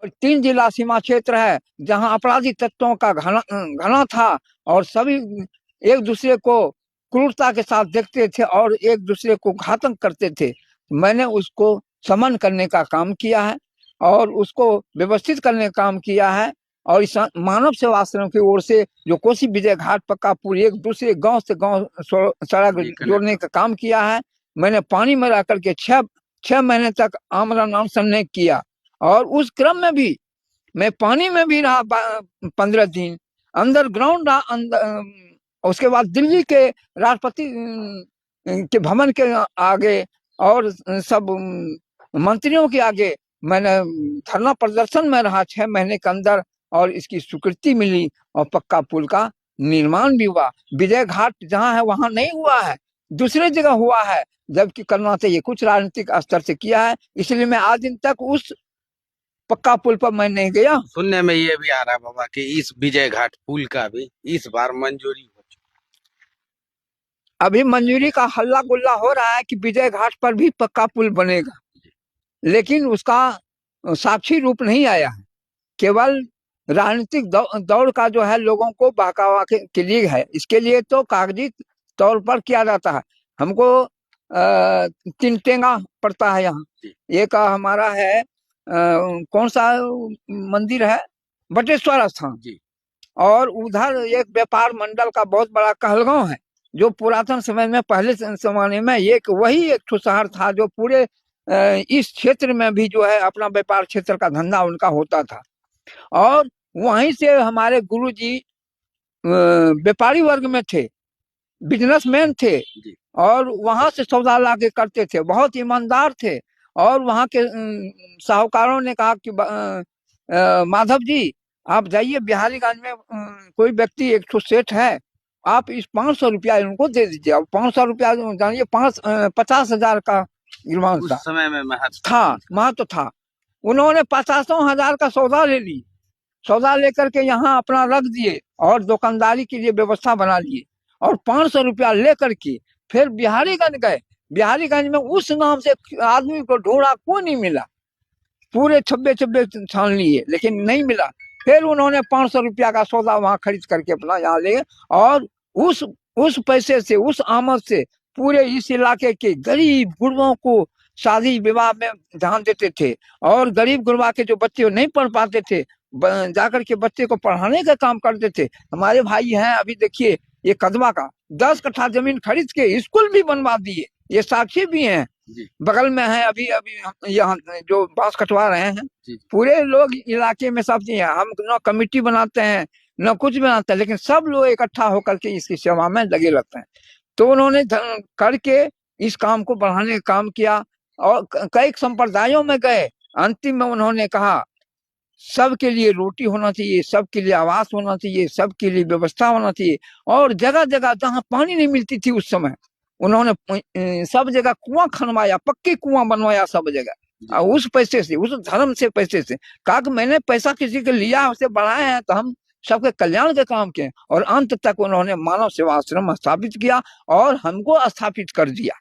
और 3 जिला सीमा क्षेत्र है जहां अपराधी तत्वों का घना घना था और सभी एक दूसरे को क्रूरता के साथ देखते थे और एक दूसरे को घातक करते थे। मैंने उसको समन करने का काम किया है और उसको व्यवस्थित करने का काम किया है। और इस मानव सेवा आश्रम की ओर से जो कोसी विजय घाट पक्का पुल एक दूसरे गांव से गांव सड़क जोड़ने का काम किया है। मैंने पानी में रह करके छह महीने तक आमरण अनशन किया और उस क्रम में भी मैं पानी में भी रहा 15 दिन, अंडरग्राउंड रहा उसके बाद दिल्ली के राष्ट्रपति के भवन के आगे और सब मंत्रियों के आगे मैंने धरना प्रदर्शन में रहा 6 महीने के अंदर और इसकी स्वीकृति मिली और पक्का पुल का निर्माण भी हुआ। विजय घाट जहाँ है वहां नहीं हुआ है, दूसरे जगह हुआ है, जबकि करना चाहिए कुछ राजनीतिक स्तर से किया है। इसलिए मैं आज दिन तक उस पक्का पुल पर मैं नहीं गया। सुनने में ये भी आ रहा है बाबा कि इस विजय घाट पुल का भी इस बार मंजूरी हो चुकी। अभी मंजूरी का हल्ला गुल्ला हो रहा है कि विजय घाट पर भी पक्का पुल बनेगा, लेकिन उसका साक्षी रूप नहीं आया है। केवल राजनीतिक दौड़ का जो है लोगों को बहकावा के लिए है। इसके लिए तो कागजी तौर पर किया जाता है। हमको 3 टेंगा पड़ता है यहाँ। एक हमारा है कौन सा मंदिर है, बटेश्वर स्थान, और उधर एक व्यापार मंडल का बहुत बड़ा कहलगांव है जो पुरातन समय में पहले जमाने में एक वही एक शहर था जो पूरे इस क्षेत्र में भी जो है अपना व्यापार क्षेत्र का धंधा उनका होता था। और वहीं से हमारे गुरुजी व्यापारी वर्ग में थे, बिजनेसमैन थे और वहां से सौदा लाके करते थे, बहुत ईमानदार थे। और वहां के साहूकारों ने कहा कि माधव जी आप जाइए बिहारीगंज में कोई व्यक्ति एक ठो सेठ है, आप इस 500 रुपया इनको दे दीजिए। अब 500 रुपया जानिए 50,000 का गिरवान उस समय में महत्व था। उन्होंने 50,000 का सौदा ले ली, सौदा लेकर के यहाँ अपना रख दिए और दुकानदारी के लिए व्यवस्था बना लिए और 500 रुपया लेकर के फिर बिहारीगंज गए। बिहारीगंज में उस नाम से आदमी को ढूंढा, कोई नहीं मिला, पूरे छब्बे छब्बे छान लिए लेकिन नहीं मिला। फिर उन्होंने 500 रुपया का सौदा वहां खरीद करके अपना यहाँ ले और उस पैसे से, उस आमद से पूरे इस इलाके के गरीब गुरबों को शादी विवाह में ध्यान देते थे। और गरीब गुरबा के जो बच्चे नहीं पढ़ पाते थे जाकर के बच्चे को पढ़ाने का काम करते थे। हमारे भाई हैं, अभी देखिए ये कदवा का 10 कट्ठा जमीन खरीद के स्कूल भी बनवा दिए, ये साक्षी भी हैं, बगल में है। अभी अभी यहाँ जो बांस कटवा रहे हैं, पूरे लोग इलाके में सब चीज, हम न कमेटी बनाते हैं न कुछ बनाते हैं, लेकिन सब लोग इकट्ठा होकर के इसकी सेवा में लगे रहते हैं। तो उन्होंने करके इस काम को बढ़ाने का काम किया और कई संप्रदायों में गए। अंतिम में उन्होंने कहा सबके लिए रोटी होना चाहिए, सबके लिए आवास होना चाहिए, सबके लिए व्यवस्था होना चाहिए। और जगह जगह जहाँ पानी नहीं मिलती थी उस समय उन्होंने सब जगह कुआं खनवाया, पक्के कुआं बनवाया सब जगह, उस पैसे से, उस धर्म से पैसे से। कहा कि मैंने पैसा किसी के लिया, उसे बढ़ाया है तो हम सबके कल्याण के काम किए। और अंत तक उन्होंने मानव सेवा आश्रम स्थापित किया और हमको स्थापित कर दिया।